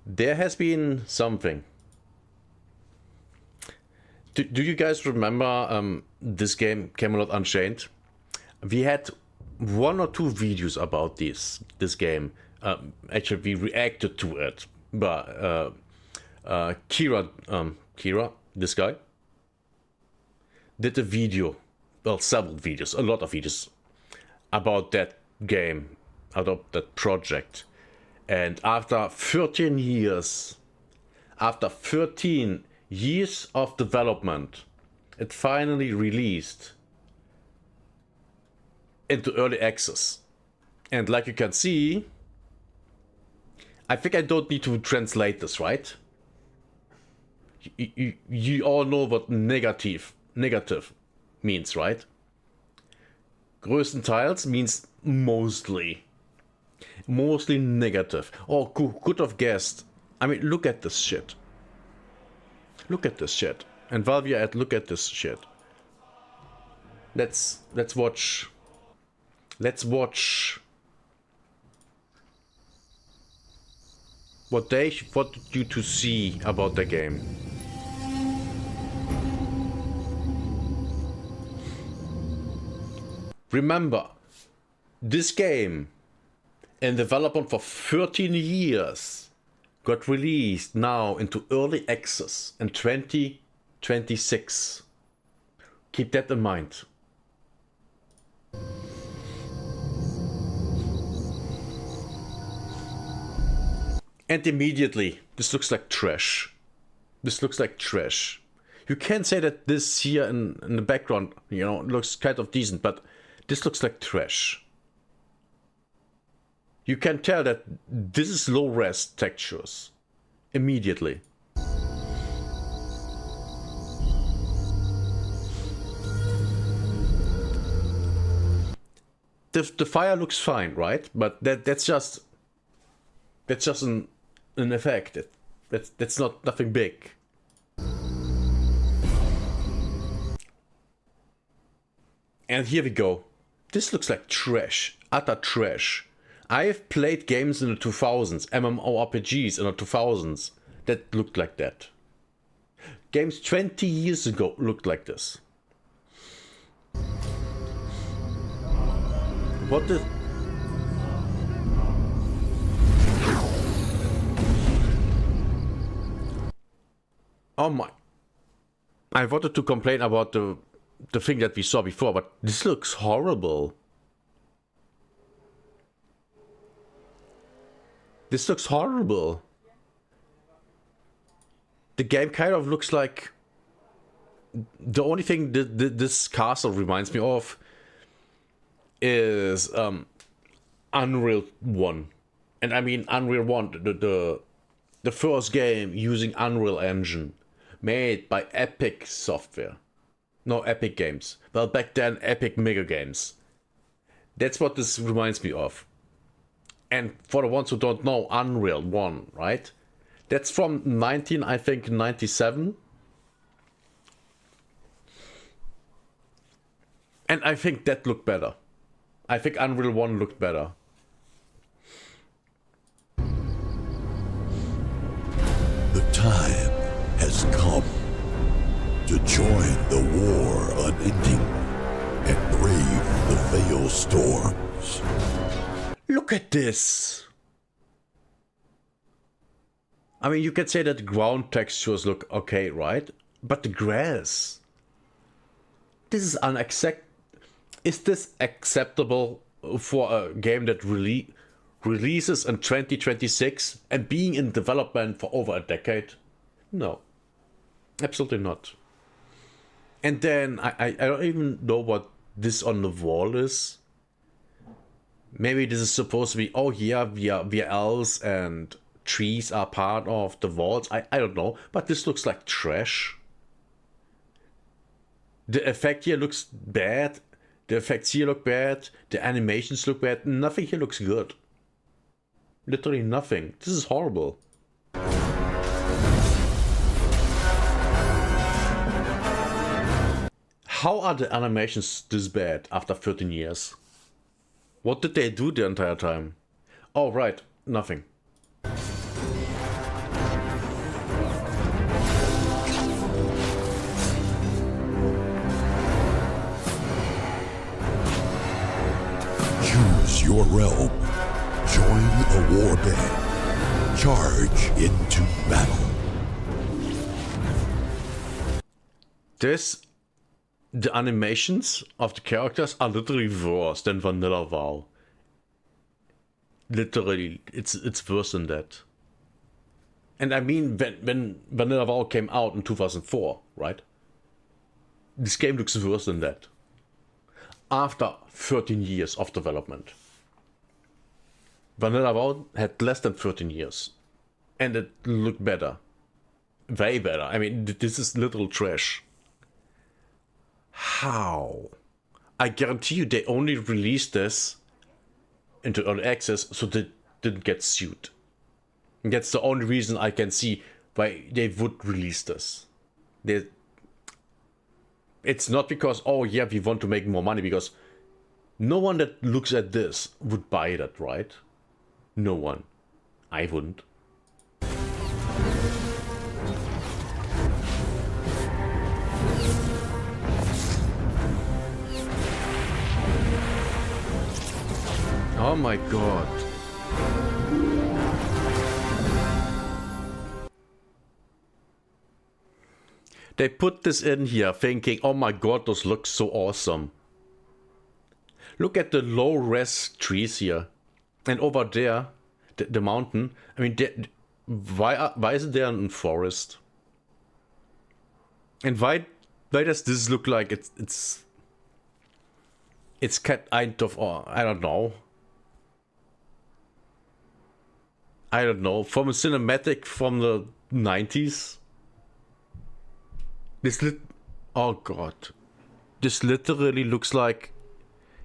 There has been something. Do you guys remember this game, Camelot Unchained? We had 1 or 2 videos about this game. Actually, we reacted to it. But Kira, this guy, did a video, well, several videos, a lot of videos about that game, about that project. And after 13 years of development, it finally released into early access. And like you can see, I think I don't need to translate this, right? You all know what negative means, right? Größtenteils means mostly negative. Oh, could have guessed. I mean, look at this shit. Look at this shit. And while we are at look at this shit, let's watch. Let's watch what they wanted you to see about the game. Remember, this game, in development for 13 years, got released now into early access in 2026. Keep that in mind. And immediately, this looks like trash. This looks like trash. You can say that this here in the background, you know, looks kind of decent, but this looks like trash. You can tell that this is low-res textures. Immediately. The fire looks fine, right? But that's just an effect. That's not nothing big. And here we go. This looks like trash, utter trash. I have played games in the 2000s, mmorpgs in the 2000s that looked like that. Games 20 years ago looked like this. What the... Oh my... I wanted to complain about the thing that we saw before, but this looks horrible. This looks horrible. The game kind of looks like... The only thing that this castle reminds me of is Unreal 1. And I mean Unreal 1, the first game using Unreal Engine, made by Epic Software. No, Epic Games. Well, back then, Epic Mega Games. That's what this reminds me of. And for the ones who don't know, Unreal 1, right? That's from 97. And I think that looked better. I think Unreal 1 looked better. The time has come to join the war unending and brave the veil storms. Look at this! I mean, you can say that ground textures look okay, right? But the grass... This is unacceptable. Is this acceptable for a game that releases in 2026 and being in development for over a decade? No. Absolutely not. And then, I don't even know what this on the wall is. Maybe this is supposed to be, oh yeah, we are elves and trees are part of the walls. I don't know, but this looks like trash. The effect here looks bad. The effects here look bad. The animations look bad. Nothing here looks good. Literally nothing. This is horrible. How are the animations this bad after 13 years? What did they do the entire time? Oh, right. Nothing. your realm. Join a warband. Charge into battle. The animations of the characters are literally worse than Vanilla WoW. Literally, it's worse than that. And I mean, when Vanilla WoW came out in 2004, right? This game looks worse than that. After 13 years of development. Vanilla WoW had less than 13 years. And it looked better. Way better. I mean, this is literal trash. How? I guarantee you they only released this into early access so they didn't get sued. And that's the only reason I can see why they would release this. It's not because, oh yeah, we want to make more money, because no one that looks at this would buy that, right? No one. I wouldn't. Oh my god. They put this in here thinking, oh my god, those look so awesome. Look at the low res trees here. And over there, the mountain. I mean, why isn't there a forest? And why does this look like it's kind of, I don't know. I don't know, from a cinematic from the 90s. Oh god. This literally looks like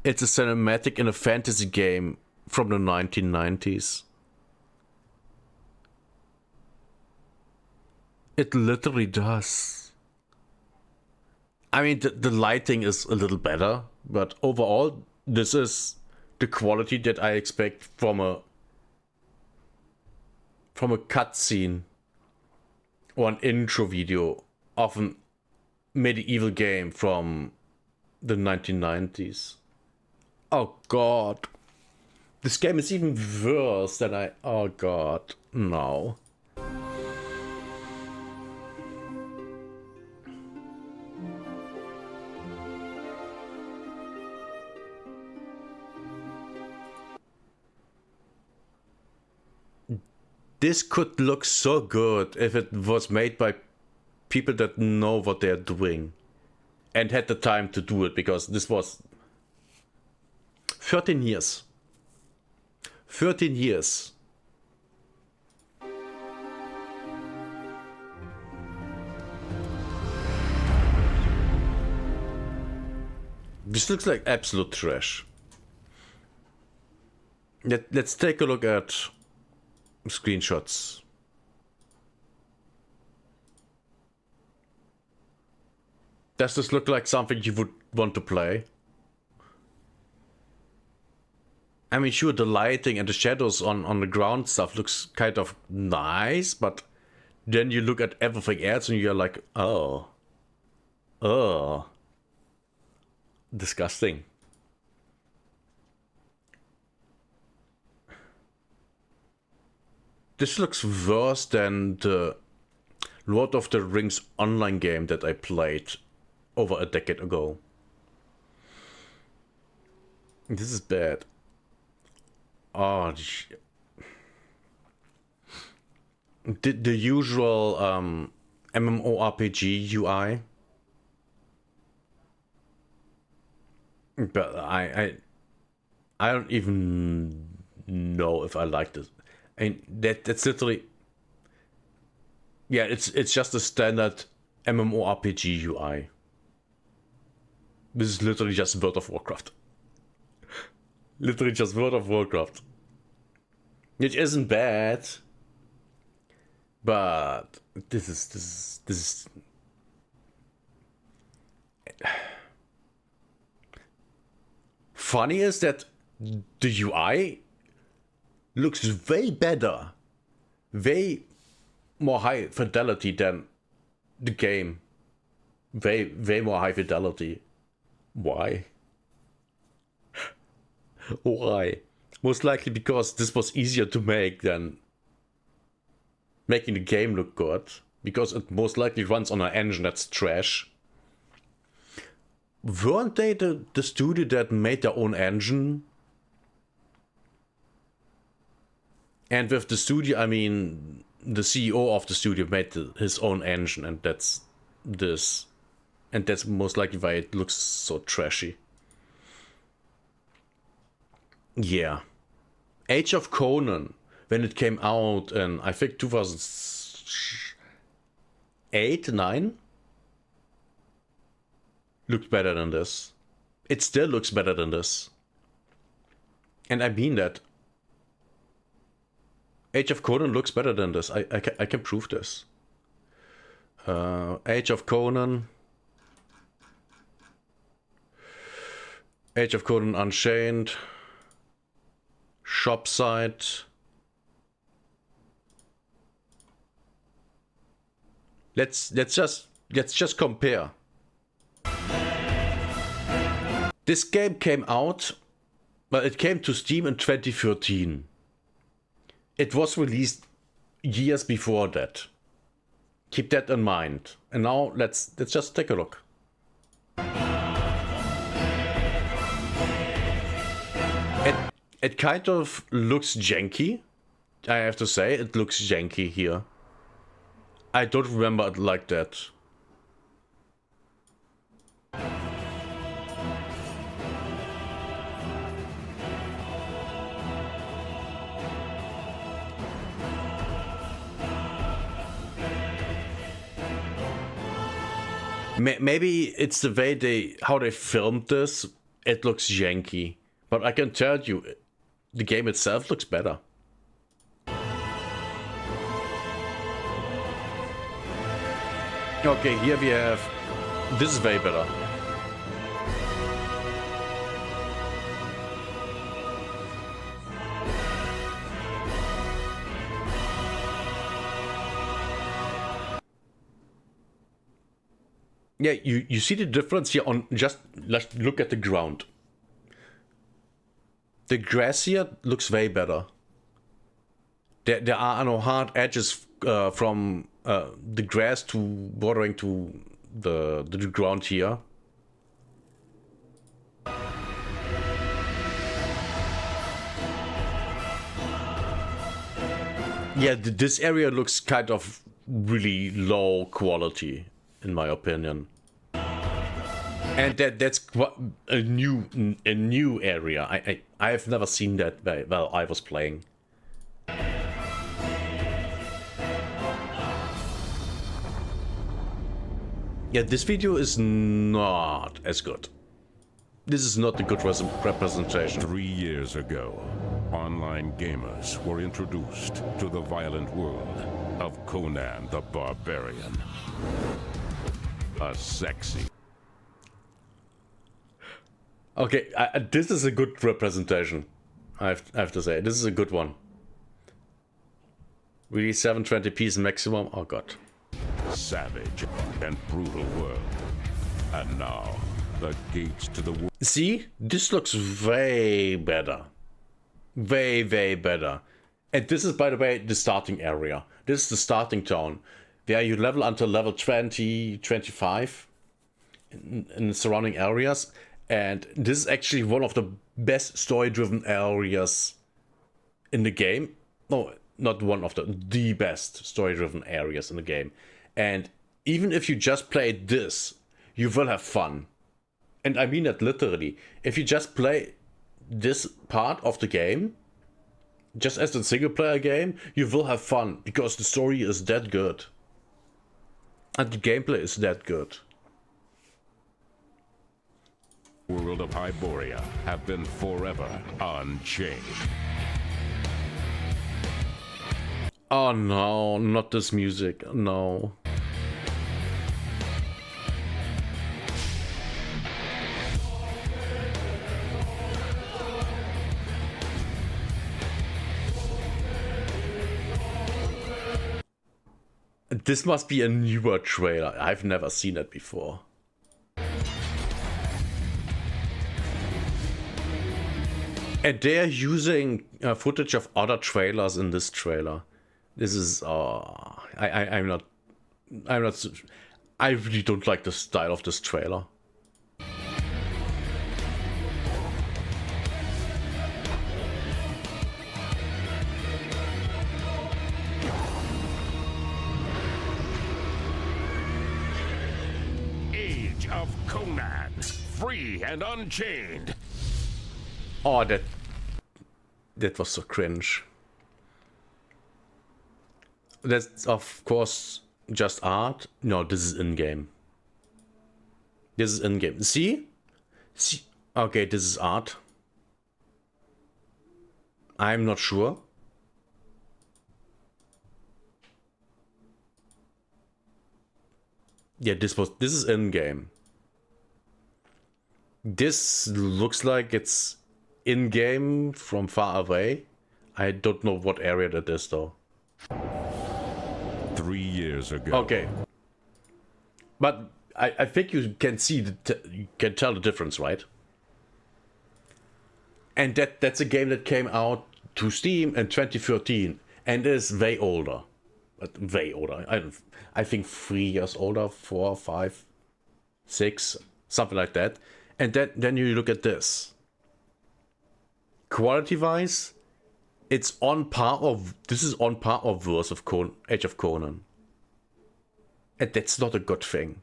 it's a cinematic in a fantasy game from the 1990s. It literally does. I mean, the lighting is a little better, but overall, this is the quality that I expect from a cutscene or an intro video of an medieval game from the 1990s. Oh god. This game is even worse than oh god, no. This could look so good if it was made by people that know what they're doing and had the time to do it, because this was 13 years. 13 years. This looks like absolute trash. Let's take a look at screenshots. Does this look like something you would want to play? I mean, sure, the lighting and the shadows on the ground stuff looks kind of nice, but then you look at everything else and you're like, oh, disgusting. This looks worse than the Lord of the Rings online game that I played over a decade ago. This is bad. Oh, the usual mmorpg UI. But I don't even know if I like this. And that's literally, yeah, it's just a standard mmorpg UI. This is literally just World of Warcraft. Literally just World of Warcraft. Which isn't bad, but this is funny is that the UI looks way better, way more high fidelity than the game. Way more high fidelity. Why? Why? Most likely because this was easier to make than making the game look good. Because it most likely runs on an engine that's trash. Weren't they the studio that made their own engine? And with the studio, I mean, the CEO of the studio made his own engine, and that's this. And that's most likely why it looks so trashy. Yeah. Age of Conan, when it came out in, I think, 2008, 9? Looked better than this. It still looks better than this. And I mean that. Age of Conan looks better than this. I can prove this. Age of Conan. Age of Conan Unchained. Shop site. Let's just compare. This game came out, well, it came to Steam in 2013. It was released years before that. Keep that in mind. And now let's just take a look. It kind of looks janky. I have to say, it looks janky here. I don't remember it like that. Maybe it's the way how they filmed this. It looks janky, but I can tell you, the game itself looks better. Okay, here we have. This is way better. Yeah, you see the difference here on just let's look at the ground. The grass here looks way better. There are no hard edges from the grass to bordering to the ground here. Yeah, this area looks kind of really low quality, in my opinion. And that's a new area. I have never seen that while I was playing. Yeah, this video is not as good. This is not a good representation. 3 years ago, online gamers were introduced to the violent world of Conan the Barbarian. A sexy... Okay, this is a good representation. I have to say, this is a good one. Really, 720p is maximum? Oh god. savage and brutal world. And now, the gates to the world. See? This looks way better. Way better. And this is, by the way, the starting area. This is the starting town, where you level until level 20, 25 in the surrounding areas. And this is actually one of the best story-driven areas in the game. No, not one of the best story-driven areas in the game. And even if you just play this, you will have fun. And I mean that literally. If you just play this part of the game, just as a single-player game, you will have fun, because the story is that good. And the gameplay is that good. World of Hyboria have been forever unchained. Oh no, not this music, no. This must be a newer trailer. I've never seen it before. And they're using footage of other trailers in this trailer. This is I'm not I really don't like the style of this trailer. Age of Conan, free and unchained. Oh, that was so cringe. That's of course just art. No, this is in-game. This is in-game. See? Okay, this is art. I'm not sure. Yeah, this is in-game. This looks like it's in-game from far away. I don't know what area that is though. 3 years ago. Okay. But I think you can see you can tell the difference, right? And that's a game that came out to Steam in 2013 and is way older. But way older. I think 3 years older, 4, 5, 6, something like that. And then you look at this. Quality-wise, it's on par of Verse of Age of Conan. And that's not a good thing.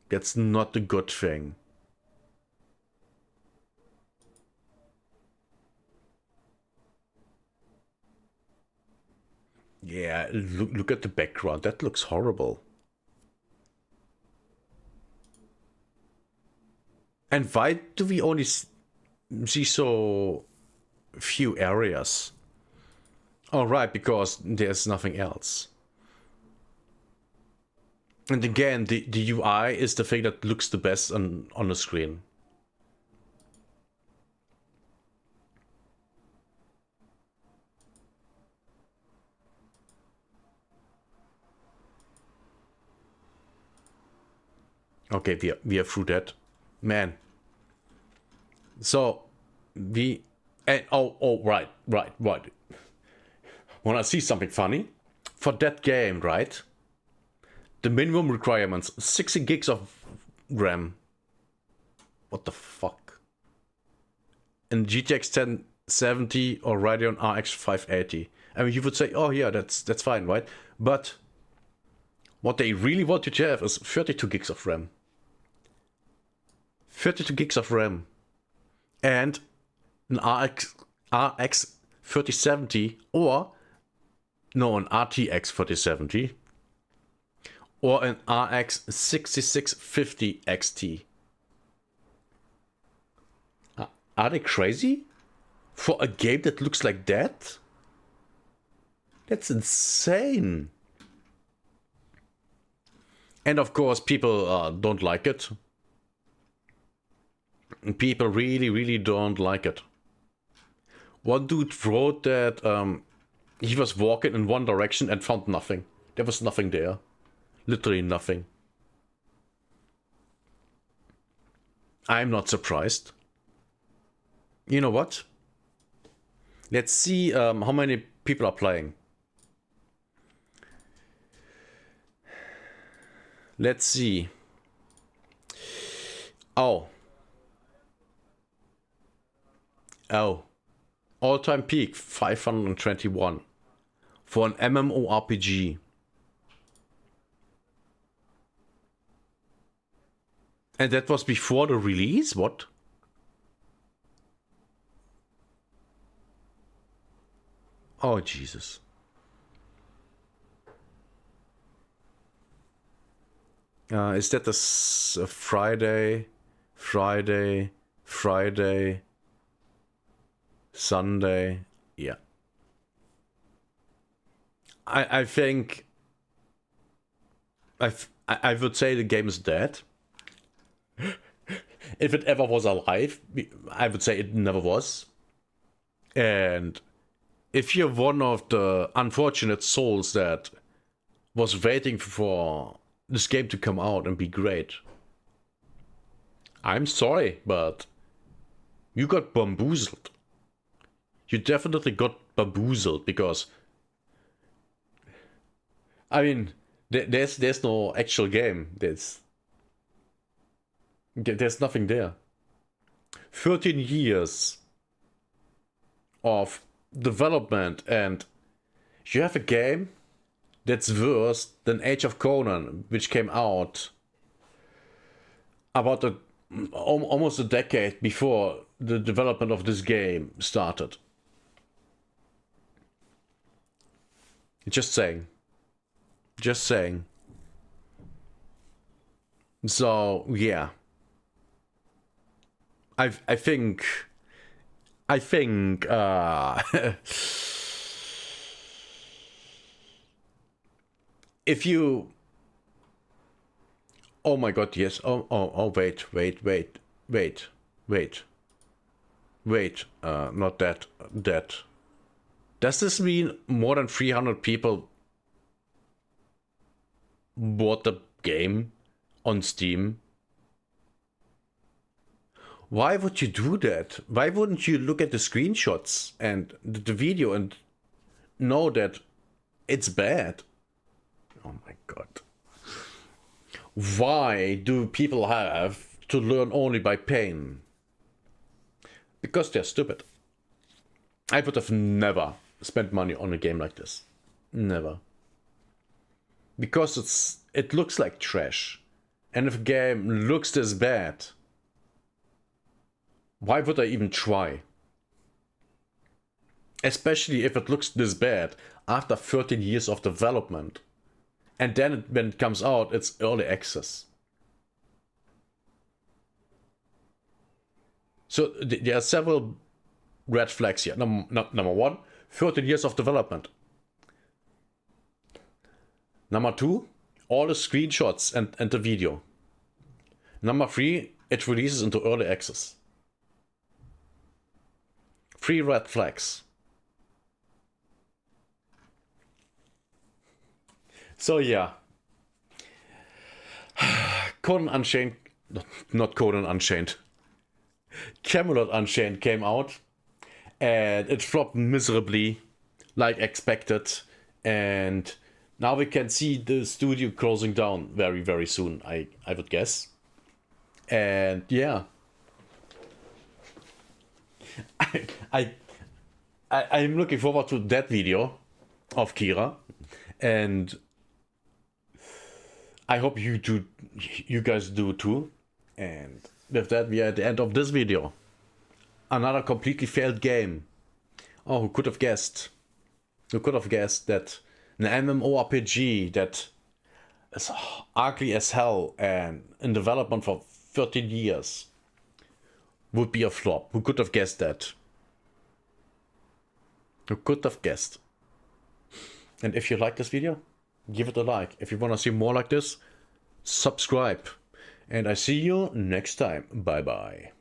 That's not a good thing. Yeah, look at the background. That looks horrible. And why do we only see so few areas? Oh, right, because there's nothing else. And again, the UI is the thing that looks the best on the screen. Okay, we are through that. Man. So, right. When I see something funny, for that game, right? The minimum requirements, 60 gigs of RAM. What the fuck? And GTX 1070 or Radeon RX 580. I mean, you would say, oh yeah, that's fine, right? But what they really want you to have is 32 gigs of RAM. 32 gigs of RAM. And an RX 3070 or no, an RTX 3070 or an RX 6650 XT. Are they crazy? For a game that looks like that? That's insane. And of course, people don't like it. People really don't like it. One dude wrote that he was walking in one direction and found nothing. There was nothing there. Literally nothing. I'm not surprised. You know what? Let's see how many people are playing. Let's see. Oh. All-time peak 521 for an mmorpg. And that was before the release? What? Oh, Jesus. Is that a Friday, Sunday? Yeah. I think I would say the game is dead. If it ever was alive, I would say it never was. And if you're one of the unfortunate souls that was waiting for this game to come out and be great, I'm sorry, but You got bamboozled. You definitely got bamboozled because, I mean, there's no actual game. There's nothing there. 13 years of development, and you have a game that's worse than Age of Conan, which came out about almost a decade before the development of this game started. Just saying. Just saying. So, yeah. I think if you, oh my god, yes, wait, not that. Does this mean more than 300 people bought the game on Steam? Why would you do that? Why wouldn't you look at the screenshots and the video and know that it's bad? Oh my god. Why do people have to learn only by pain? Because they're stupid. I would have never spent money on a game like this. Never. Because it looks like trash. And if a game looks this bad, why would I even try? Especially if it looks this bad after 13 years of development. And then when it comes out, it's early access. So there are several red flags here. Number one, 13 years of development. Number two, all the screenshots and the video. Number three, it releases into early access. 3 red flags. So yeah. Conan Unchained, not Conan Unchained. Camelot Unchained came out and it flopped miserably, like expected, and now we can see the studio closing down very, very soon, I would guess. And yeah. I'm looking forward to that video of Kira, and I hope you guys do too. And with that, we are at the end of this video. Another completely failed game. Oh, who could have guessed? Who could have guessed that an mmorpg that is ugly as hell and in development for 13 years would be a flop? Who could have guessed that? Who could have guessed? And if you like this video, give it a like. If you want to see more like this, subscribe. And I see you next time. Bye bye.